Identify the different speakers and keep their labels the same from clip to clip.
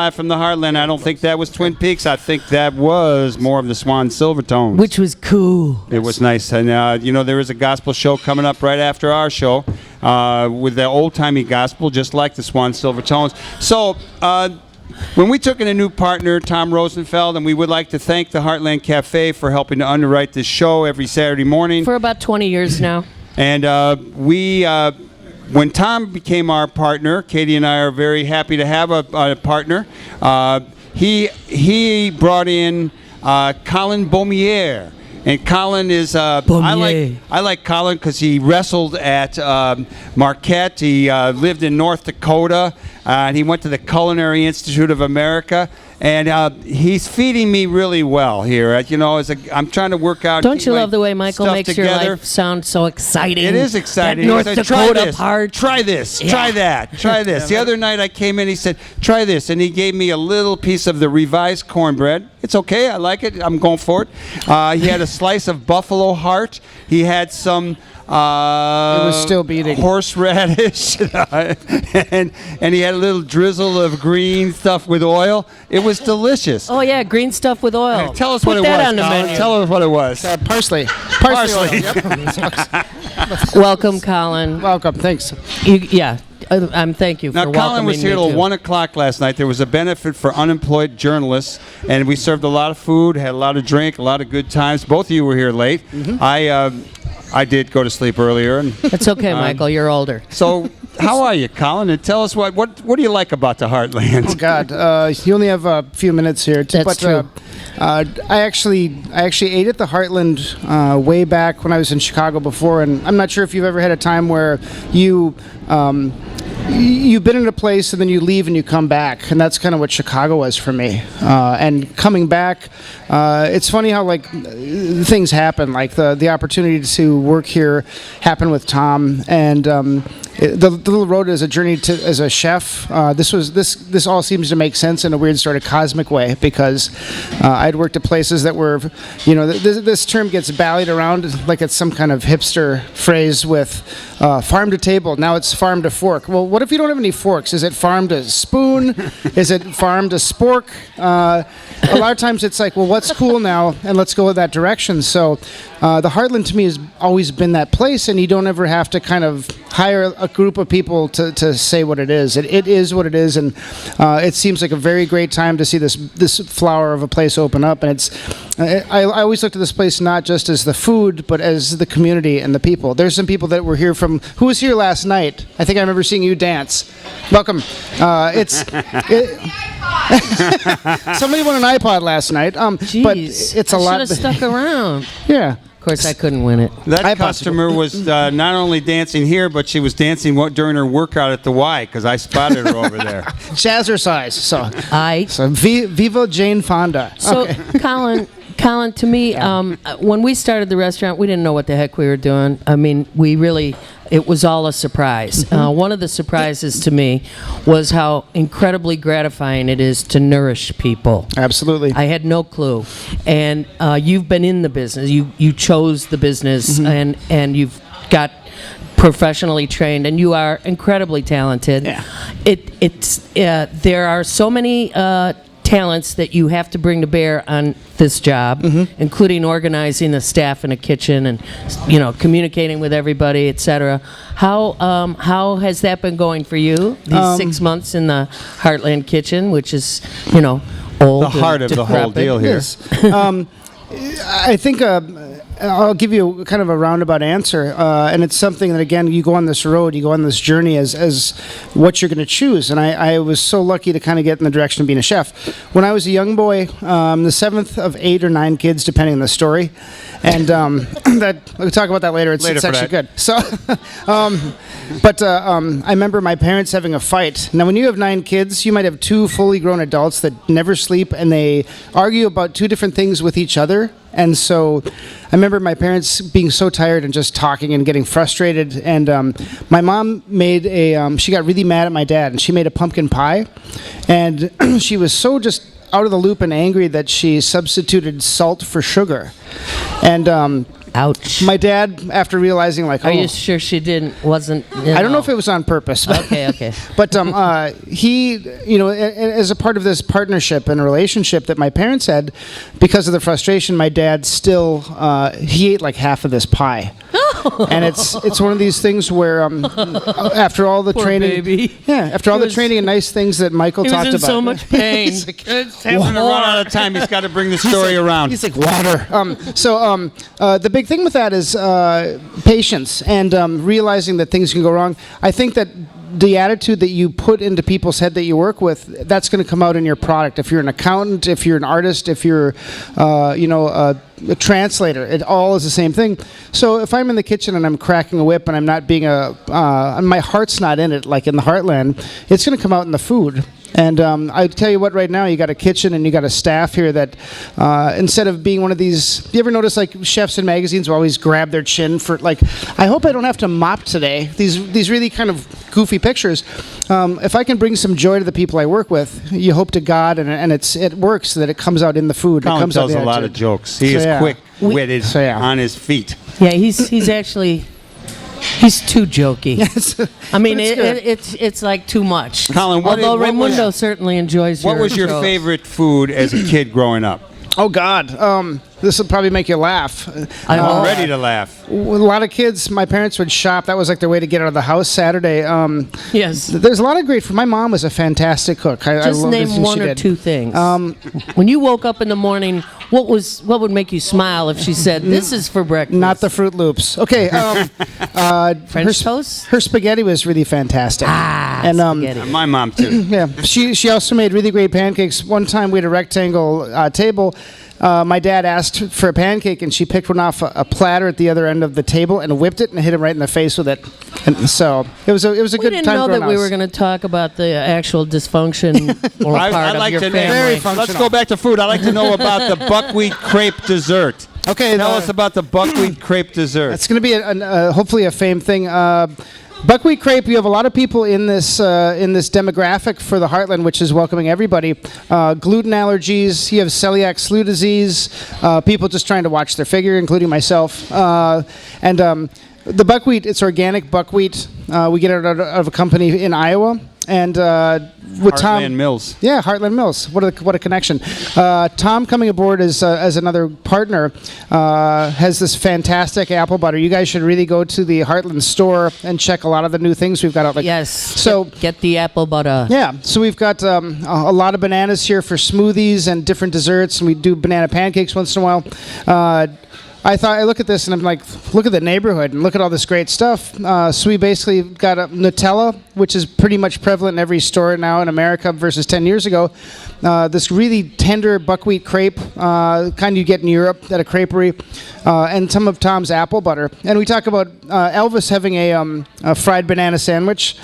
Speaker 1: Live from the Heartland. I don't think that was Twin Peaks. I think that was more of the Swan Silvertones.
Speaker 2: Which was cool.
Speaker 1: It was nice. And, there is a gospel show coming up right after our show with the old-timey gospel, just like the Swan Silvertones. So, when we took in a new partner, Tom Rosenfeld, and we would like to thank the Heartland Cafe for helping to underwrite this show every Saturday morning. For
Speaker 2: about 20 years now.
Speaker 1: And when Tom became our partner, Katie and I are very happy to have a partner. He brought in Colin Beaumier. And Colin is I like Colin because he wrestled at Marquette. He lived in North Dakota, and he went to the Culinary Institute of America. And he's feeding me really well here. I'm trying to work out.
Speaker 2: Don't you love the way Michael makes your life sound so exciting?
Speaker 1: It is exciting.
Speaker 2: That North Dakota part.
Speaker 1: Try this. Yeah. Try that. Try this. The other night I came in, he said, try this. And he gave me a little piece of the revised cornbread. It's okay. I like it. I'm going for it. He had a slice of buffalo heart. He had some...
Speaker 3: it was still beating.
Speaker 1: Horseradish, and he had a little drizzle of green stuff with oil. It was delicious.
Speaker 2: Oh yeah, green stuff with oil.
Speaker 1: Hey, tell us what it was, Colin. Tell us what it was.
Speaker 3: Parsley.
Speaker 1: Parsley.
Speaker 3: Yep.
Speaker 2: Welcome, Colin.
Speaker 3: Welcome. Thanks.
Speaker 2: Thank you for welcoming me.
Speaker 1: Now, Colin was here till 1 o'clock last night. There was a benefit for unemployed journalists, and we served a lot of food, had a lot of drink, a lot of good times. Both of you were here late. Mm-hmm. I did go to sleep earlier. And
Speaker 2: it's okay, Michael. You're older.
Speaker 1: So, how are you, Colin? And tell us what do you like about the Heartland?
Speaker 3: Oh God, you only have a few minutes here.
Speaker 2: That's true.
Speaker 3: I actually ate at the Heartland way back when I was in Chicago before, and I'm not sure if you've ever had a time where you've been in a place and then you leave and you come back, and that's kind of what Chicago was for me. And coming back, it's funny how things happen. Like the opportunity to work here happened with Tom, and the little road as a journey as a chef. This all seems to make sense in a weird sort of cosmic way, because I'd worked at places that were, this term gets ballied around like it's some kind of hipster phrase with farm to table. Now it's farm to fork. Well, what if you don't have any forks? Is it farm to spoon? Is it farm to spork? A lot of times it's like, well, what's cool now? And let's go in that direction. So the Heartland to me has always been that place, and you don't ever have to kind of hire a group of people to say what it is. It is what it is, and it seems like a very great time to see this flower of a place open up. And I always looked at this place not just as the food, but as the community and the people. There's some people that were here who was here last night. I think I remember seeing you dance. Welcome. Somebody won an iPod last night. But it's a lot.
Speaker 2: I should have stuck around.
Speaker 3: Yeah.
Speaker 2: Of course, I couldn't win it.
Speaker 1: That customer was not only dancing here, but she was dancing during her workout at the Y, because I spotted her over there.
Speaker 3: Jazzercise. So Viva Jane Fonda.
Speaker 2: So,
Speaker 3: okay.
Speaker 2: Colin, to me, when we started the restaurant, we didn't know what the heck we were doing. I mean, it was all a surprise. One of the surprises to me was how incredibly gratifying it is to nourish people.
Speaker 3: Absolutely.
Speaker 2: I had no clue. And you've been in the business. You chose the business, and you've got professionally trained, and you are incredibly talented.
Speaker 3: Yeah.
Speaker 2: There are so many talents that you have to bring to bear on this job, including organizing the staff in a kitchen and communicating with everybody, etc. How has that been going for you these 6 months in the Heartland kitchen, which is old,
Speaker 1: the heart of the whole deal here?
Speaker 3: Yes. I think I'll give you kind of a roundabout answer, and it's something that, again, you go on this road, you go on this journey as what you're going to choose, and I was so lucky to kind of get in the direction of being a chef. When I was a young boy, the seventh of 8 or 9 kids, depending on the story, and we'll talk about that later. It's actually good. So, I remember my parents having a fight. Now, when you have 9 kids, you might have 2 fully grown adults that never sleep, and they argue about 2 different things with each other. And so I remember my parents being so tired and just talking and getting frustrated. And my mom made she got really mad at my dad, and she made a pumpkin pie. And she was so just out of the loop and angry that she substituted salt for sugar. And
Speaker 2: Ouch.
Speaker 3: My dad, after realizing like,
Speaker 2: Are you sure she wasn't?
Speaker 3: I don't know if it was on purpose. But
Speaker 2: Okay.
Speaker 3: But he, as a part of this partnership and relationship that my parents had, because of the frustration, my dad still he ate like half of this pie. And it's one of these things where after all the
Speaker 2: Poor
Speaker 3: training,
Speaker 2: baby.
Speaker 3: after all the training and nice things that Michael
Speaker 2: He
Speaker 3: talked
Speaker 2: was in
Speaker 3: about,
Speaker 2: so much pain.
Speaker 3: He's like,
Speaker 1: It's having to run out of time. He's got to bring the story around.
Speaker 3: He's like water. The big thing with that is patience and realizing that things can go wrong. I think that the attitude that you put into people's head that you work with, that's going to come out in your product. If you're an accountant, if you're an artist, if you're, a translator, it all is the same thing. So if I'm in the kitchen and I'm cracking a whip and I'm not being and my heart's not in it, like in the Heartland, it's going to come out in the food. And I tell you what, right now you got a kitchen and you got a staff here that instead of being one of these, you ever notice like chefs in magazines will always grab their chin for like, I hope I don't have to mop today. These really kind of goofy pictures. If I can bring some joy to the people I work with, you hope to God, and it works that it comes out in the food.
Speaker 1: Colin
Speaker 3: it comes
Speaker 1: tells
Speaker 3: out
Speaker 1: a lot of jokes. He is quick-witted on his feet.
Speaker 2: Yeah, he's actually. He's too jokey.
Speaker 3: Yes.
Speaker 2: I mean,
Speaker 3: it's
Speaker 2: it's like too much.
Speaker 1: Colin,
Speaker 2: although Raimundo certainly enjoys
Speaker 1: What was your
Speaker 2: jokes.
Speaker 1: favorite food as a kid growing up?
Speaker 3: Oh God, this will probably make you laugh.
Speaker 1: I'm ready to laugh.
Speaker 3: With a lot of kids, my parents would shop. That was like their way to get out of the house Saturday.
Speaker 2: Yes.
Speaker 3: There's a lot of great food. My mom was a fantastic cook. I
Speaker 2: Just
Speaker 3: love
Speaker 2: name
Speaker 3: everything
Speaker 2: one
Speaker 3: she
Speaker 2: or
Speaker 3: did.
Speaker 2: two things. When you woke up in the morning, what would make you smile if she said, "This is for breakfast"?
Speaker 3: Not the Fruit Loops. Okay.
Speaker 2: French toast.
Speaker 3: Her spaghetti was really fantastic. And
Speaker 2: Spaghetti.
Speaker 1: My mom, too.
Speaker 3: yeah, she also made really great pancakes. One time we had a rectangle table. My dad asked for a pancake, and she picked one off a platter at the other end of the table and whipped it and hit him right in the face with it. And so it was a
Speaker 2: We
Speaker 3: good
Speaker 2: didn't
Speaker 3: time.
Speaker 2: know that
Speaker 3: growing
Speaker 2: we
Speaker 3: up.
Speaker 2: were going to talk about the actual dysfunction or part
Speaker 1: I'd
Speaker 2: of
Speaker 1: like
Speaker 2: your
Speaker 1: to
Speaker 2: family.
Speaker 3: Very
Speaker 1: Let's
Speaker 3: functional.
Speaker 1: go back to food. I'd like to know about the buckwheat crepe dessert.
Speaker 3: Okay,
Speaker 1: Tell us about the buckwheat crepe dessert.
Speaker 3: It's going to be hopefully a fame thing. Buckwheat crepe. You have a lot of people in this demographic for the Heartland, which is welcoming everybody. Gluten allergies. You have celiac slew disease. People just trying to watch their figure, including myself. The buckwheat. It's organic buckwheat. We get it out of a company in Iowa. And with Tom,
Speaker 1: Heartland Mills.
Speaker 3: Yeah, Heartland Mills. What a connection. Tom coming aboard as another partner has this fantastic apple butter. You guys should really go to the Heartland store and check a lot of the new things we've got out.
Speaker 2: Yes.
Speaker 3: So
Speaker 2: get the apple butter.
Speaker 3: yeah, so we've got a lot of bananas here for smoothies and different desserts, and we do banana pancakes once in a while. I look at this and I'm like, look at the neighborhood and look at all this great stuff. So we basically got a Nutella, which is pretty much prevalent in every store now in America versus 10 years ago. This really tender buckwheat crepe, kind you get in Europe at a creperie, and some of Tom's apple butter. And we talk about Elvis having a fried banana sandwich.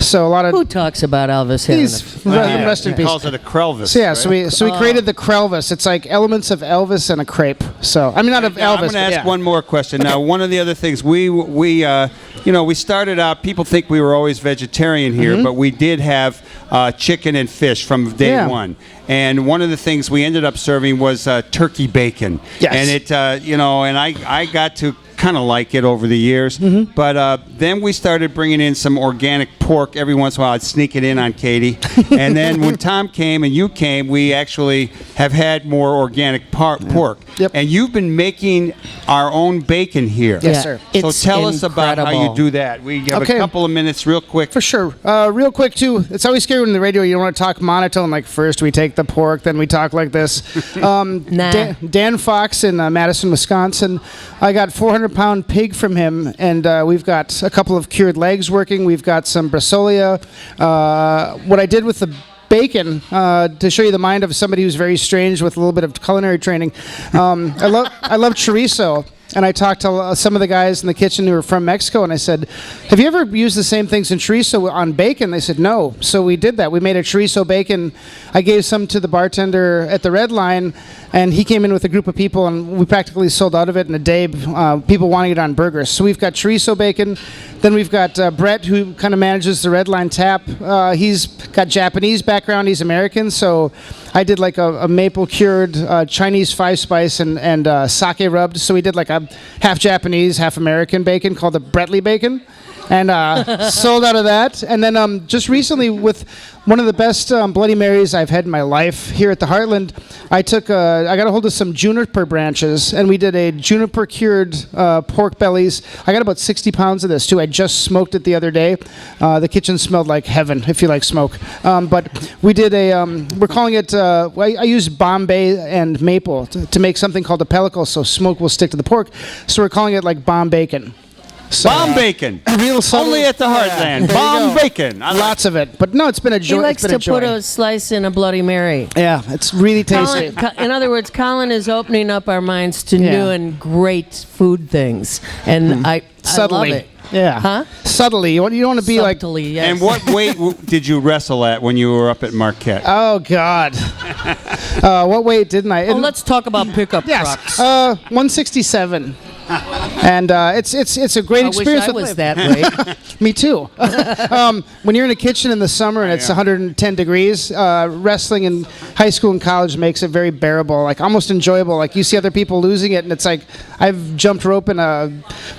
Speaker 3: So a lot of
Speaker 2: Who talks about Elvis having
Speaker 3: He's
Speaker 2: a
Speaker 3: rest in
Speaker 1: He
Speaker 3: peace.
Speaker 1: calls it a Krelvis.
Speaker 3: So yeah,
Speaker 1: right?
Speaker 3: so we created the Krelvis. It's like elements of Elvis and a crepe. So I mean, not of
Speaker 1: Now,
Speaker 3: Elvis.
Speaker 1: I'm going to
Speaker 3: but
Speaker 1: ask
Speaker 3: yeah.
Speaker 1: one more question. Now, one of the other things we started out. People think we were always vegetarian here, but we did have chicken and fish from day
Speaker 3: Yeah.
Speaker 1: one. And one of the things we ended up serving was turkey bacon.
Speaker 3: Yes.
Speaker 1: And it, and I got to kind of like it over the years. But then we started bringing in some organic pork. Every once in a while, I'd sneak it in on Katie. And then when Tom came and you came, we actually have had more organic pork.
Speaker 3: Yep.
Speaker 1: And you've been making our own bacon here.
Speaker 3: Yes, sir.
Speaker 1: So
Speaker 2: It's
Speaker 1: tell us about how you
Speaker 2: incredible.
Speaker 1: do that. We have
Speaker 3: Okay.
Speaker 1: a couple of minutes real quick.
Speaker 3: For sure. Real quick, too, it's always scary when the radio, you don't want to talk monotone, like first we take the pork, then we talk like this.
Speaker 2: Nah.
Speaker 3: Dan Fox in Madison, Wisconsin, I got 400-pound pig from him, and we've got a couple of cured legs working. We've got some brasolia. What I did with the bacon, to show you the mind of somebody who's very strange with a little bit of culinary training, I love chorizo. And I talked to some of the guys in the kitchen who were from Mexico, and I said, have you ever used the same things in chorizo on bacon? They said, no. So we did that. We made a chorizo bacon. I gave some to the bartender at the Red Line, and he came in with a group of people, and we practically sold out of it in a day, people wanting it on burgers. So we've got chorizo bacon. Then we've got Brett, who kind of manages the Red Line Tap. He's got Japanese background. He's American, so I did like a maple cured Chinese 5-spice and sake rubbed. So we did like a half Japanese, half American bacon called the Bretley bacon, and sold out of that. And then just recently, with one of the best Bloody Marys I've had in my life here at the Heartland, I got a hold of some juniper branches, and we did a juniper cured pork bellies. I got about 60 pounds of this too. I just smoked it the other day. The kitchen smelled like heaven, if you like smoke. But we did we're calling it, I used Bombay and maple to make something called a pellicle, so smoke will stick to the pork. So we're calling it like bomb bacon. So,
Speaker 1: bomb bacon.
Speaker 3: Real subtle.
Speaker 1: Only at the Heartland.
Speaker 3: Yeah,
Speaker 1: Bomb bacon.
Speaker 3: Lots of it. But no, it's been a joy.
Speaker 2: He likes
Speaker 3: it's been
Speaker 2: to
Speaker 3: a joy.
Speaker 2: put a slice in a Bloody Mary.
Speaker 3: Yeah, it's really tasty.
Speaker 2: In other words, Colin is opening up our minds to new and great food things, and I
Speaker 3: Subtly.
Speaker 2: love it.
Speaker 3: Yeah.
Speaker 2: Huh?
Speaker 3: Subtly. You don't want to be like.
Speaker 2: Subtly, yes.
Speaker 1: And what weight did you wrestle at when you were up at Marquette?
Speaker 3: Oh God. What weight didn't I?
Speaker 2: Let's talk about pickup
Speaker 3: Yes.
Speaker 2: trucks.
Speaker 3: 167. And it's a great
Speaker 2: I
Speaker 3: experience.
Speaker 2: wish I was that way.
Speaker 3: Me too. When you're in a kitchen in the summer and it's 110 degrees, wrestling in high school and college makes it very bearable, like almost enjoyable. Like you see other people losing it, and it's like I've jumped rope in a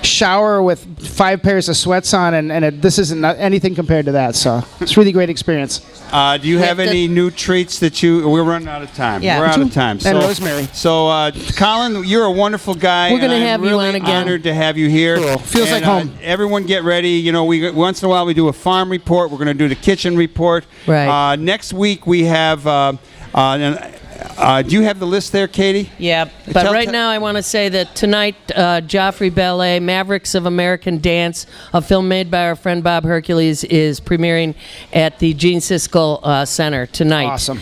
Speaker 3: shower with 5 pairs of sweats on, and this isn't anything compared to that. So it's a really great experience.
Speaker 1: Do you have any new treats that we're running out of time.
Speaker 2: Yeah.
Speaker 1: We're out of time.
Speaker 3: And Rosemary.
Speaker 1: So, Colin, you're a wonderful guy.
Speaker 2: We're gonna
Speaker 1: and
Speaker 2: have
Speaker 1: I'm
Speaker 2: you
Speaker 1: really
Speaker 2: on again.
Speaker 1: honored to have you here.
Speaker 3: Cool. Feels like home.
Speaker 1: Everyone get ready. You know, we once in a while we do a farm report. We're going to do the kitchen report.
Speaker 2: Right.
Speaker 1: Next week we have... do you have the list there, Katie?
Speaker 2: Yeah, but right now I want to say that tonight, Joffrey Ballet, Mavericks of American Dance, a film made by our friend Bob Hercules, is premiering at the Gene Siskel Center tonight.
Speaker 3: Awesome.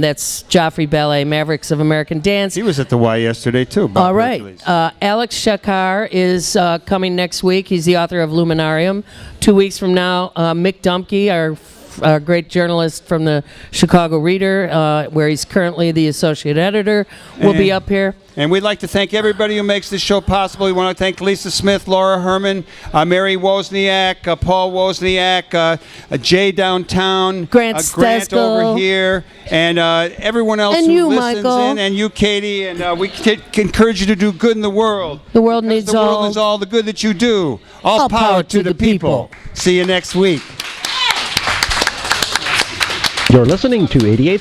Speaker 2: That's Joffrey Ballet, Mavericks of American Dance.
Speaker 1: He was at the Y yesterday, too. Bob
Speaker 2: All right.
Speaker 1: Hercules.
Speaker 2: Alex Shakar is coming next week. He's the author of Luminarium. 2 weeks from now, Mick Dumke, our great journalist from the Chicago Reader, where he's currently the associate editor, will be up here.
Speaker 1: And we'd like to thank everybody who makes this show possible. We want to thank Lisa Smith, Laura Herman, Mary Wozniak, Paul Wozniak, Jay downtown,
Speaker 2: Grant
Speaker 1: Grant
Speaker 2: Stesko.
Speaker 1: over here, and everyone else
Speaker 2: And
Speaker 1: who
Speaker 2: you,
Speaker 1: listens
Speaker 2: Michael.
Speaker 1: in, and you, Katie. And we encourage you to do good in the world.
Speaker 2: The world
Speaker 1: Because
Speaker 2: needs
Speaker 1: the world is all the good that you do. All power to the people. See you next week.
Speaker 4: You're listening to 88.3